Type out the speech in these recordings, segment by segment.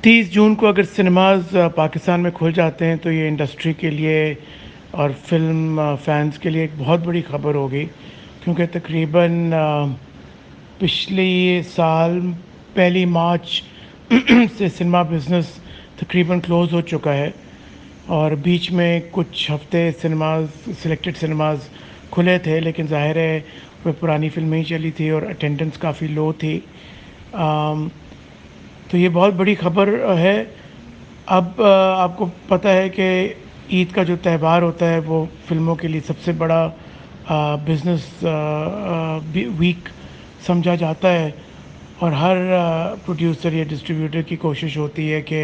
30 جون کو اگر سنیماز پاکستان میں کھل جاتے ہیں تو یہ انڈسٹری کے لیے اور فلم فینس کے لیے ایک بہت بڑی خبر ہوگی، کیونکہ تقریباً پچھلی سال 1 مارچ سے سنیما بزنس تقریباً کلوز ہو چکا ہے، اور بیچ میں کچھ ہفتے سلیکٹڈ سنیماز کھلے تھے، لیکن ظاہر ہے وہ پرانی فلمیں ہی چلی تھی اور اٹینڈنس کافی لو تھی۔ تو یہ بہت بڑی خبر ہے۔ اب آپ کو پتہ ہے کہ عید کا جو تہوار ہوتا ہے وہ فلموں کے لیے سب سے بڑا بزنس ویک سمجھا جاتا ہے، اور ہر پروڈیوسر یا ڈسٹریبیوٹر کی کوشش ہوتی ہے کہ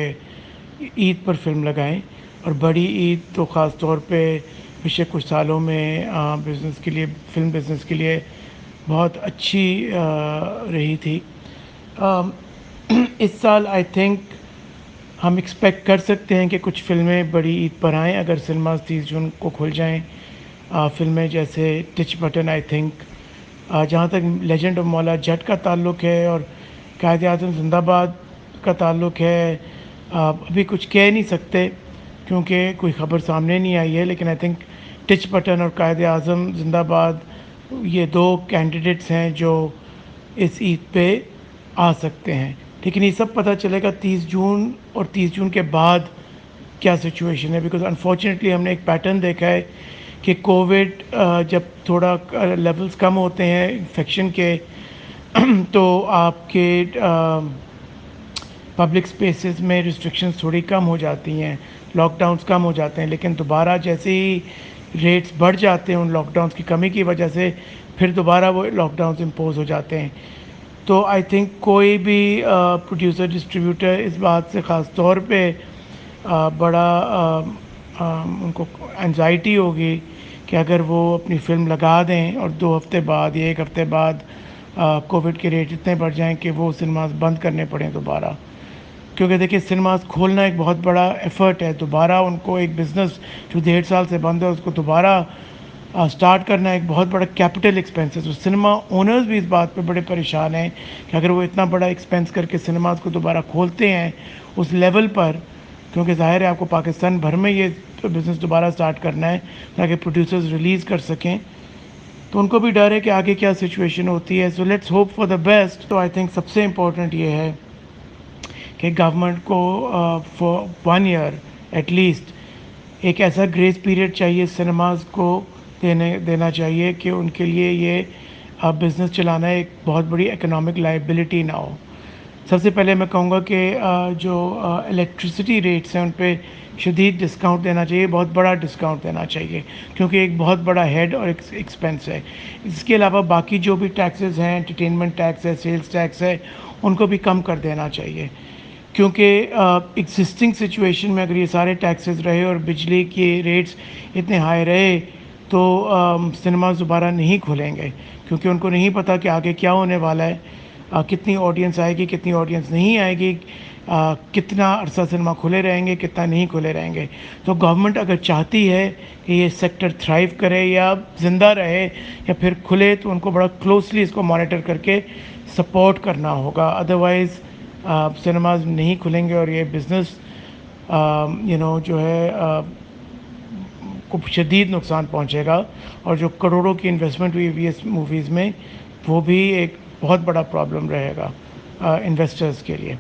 عید پر فلم لگائیں، اور بڑی عید تو خاص طور پہ پچھلے کچھ سالوں میں بزنس کے لیے، فلم بزنس کے لیے بہت اچھی رہی تھی۔ اس سال آئی تھنک ہم ایکسپیکٹ کر سکتے ہیں کہ کچھ فلمیں بڑی عید پر آئیں اگر سنیماز 30 جون کو کھل جائیں۔ فلمیں جیسے ٹچ بٹن، آئی تھنک جہاں تک لیجنڈ آف مولا جٹ کا تعلق ہے اور قائد اعظم زندہ باد کا تعلق ہے، ابھی کچھ کہہ نہیں سکتے کیونکہ کوئی خبر سامنے نہیں آئی ہے، لیکن آئی تھنک ٹچ بٹن اور قائد اعظم زندہ باد یہ 2 کینڈیڈیٹس ہیں جو اس عید پہ آ سکتے ہیں۔ لیکن یہ سب پتہ چلے گا 30 جون، اور 30 جون کے بعد کیا سچویشن ہے، بیکاز انفارچونیٹلی ہم نے ایک پیٹرن دیکھا ہے کہ کووڈ جب تھوڑا لیولز کم ہوتے ہیں انفیکشن کے تو آپ کے پبلک سپیسز میں ریسٹرکشنز تھوڑی کم ہو جاتی ہیں، لاک ڈاؤنز کم ہو جاتے ہیں، لیکن دوبارہ جیسے ہی ریٹس بڑھ جاتے ہیں ان لاک ڈاؤنز کی کمی کی وجہ سے پھر دوبارہ وہ لاک ڈاؤنز امپوز ہو جاتے ہیں۔ تو آئی تھنک کوئی بھی پروڈیوسر ڈسٹریبیوٹر اس بات سے خاص طور پہ بڑا ان کو انزائٹی ہوگی کہ اگر وہ اپنی فلم لگا دیں اور 2 ہفتے بعد یا 1 ہفتے بعد کووڈ کے ریٹ اتنے بڑھ جائیں کہ وہ سنیماز بند کرنے پڑیں دوبارہ، کیونکہ دیکھیں سنیماز کھولنا ایک بہت بڑا ایفرٹ ہے، دوبارہ ان کو ایک بزنس جو 1.5 سال سے بند ہے اس کو دوبارہ سٹارٹ کرنا ایک بہت بڑا کیپٹل ایکسپینس ہے۔ تو سنیما اونرز بھی اس بات پہ بڑے پریشان ہیں کہ اگر وہ اتنا بڑا ایکسپینس کر کے سنیماز کو دوبارہ کھولتے ہیں اس لیول پر، کیونکہ ظاہر ہے آپ کو پاکستان بھر میں یہ بزنس دوبارہ سٹارٹ کرنا ہے تاکہ پروڈیوسرز ریلیز کر سکیں، تو ان کو بھی ڈر ہے کہ آگے کیا سچویشن ہوتی ہے۔ So let's hope for the best. تو آئی تھنک سب سے امپورٹنٹ یہ ہے کہ گورنمنٹ کو فار 1 ایئر ایٹ لیسٹ ایک ایسا گریس پیریڈ چاہیے سنیماز کو دینا چاہیے کہ ان کے لیے یہ بزنس چلانا ایک بہت بڑی اکنامک لائبلٹی نہ ہو۔ سب سے پہلے میں کہوں گا کہ جو الیکٹرسٹی ریٹس ہیں ان پہ شدید ڈسکاؤنٹ دینا چاہیے، بہت بڑا ڈسکاؤنٹ دینا چاہیے، کیونکہ ایک بہت بڑا ہیڈ اور ایکسپینس ہے۔ اس کے علاوہ باقی جو بھی ٹیکسز ہیں، انٹرٹینمنٹ ٹیکس ہے، سیلز ٹیکس ہے، ان کو بھی کم کر دینا چاہیے، کیونکہ ایگزسٹنگ سچویشن میں اگر یہ سارے ٹیکسز رہے اور بجلی کے ریٹس اتنے ہائی رہے تو سنیماز دوبارہ نہیں کھلیں گے، کیونکہ ان کو نہیں پتہ کہ آگے کیا ہونے والا ہے، کتنی آڈینس آئے گی، کتنی آڈینس نہیں آئے گی، کتنا عرصہ سنیما کھلے رہیں گے، کتنا نہیں کھلے رہیں گے۔ تو گورنمنٹ اگر چاہتی ہے کہ یہ سیکٹر تھرائیو کرے یا زندہ رہے یا پھر کھلے، تو ان کو بڑا کلوزلی اس کو مانیٹر کر کے سپورٹ کرنا ہوگا، ادروائز سنیماز نہیں کھلیں گے اور یہ بزنس جو ہے کو شدید نقصان پہنچے گا، اور جو کروڑوں کی انویسٹمنٹ ہوئی ہوئی اس موویز میں وہ بھی ایک بہت بڑا پرابلم رہے گا انویسٹرز کے لیے۔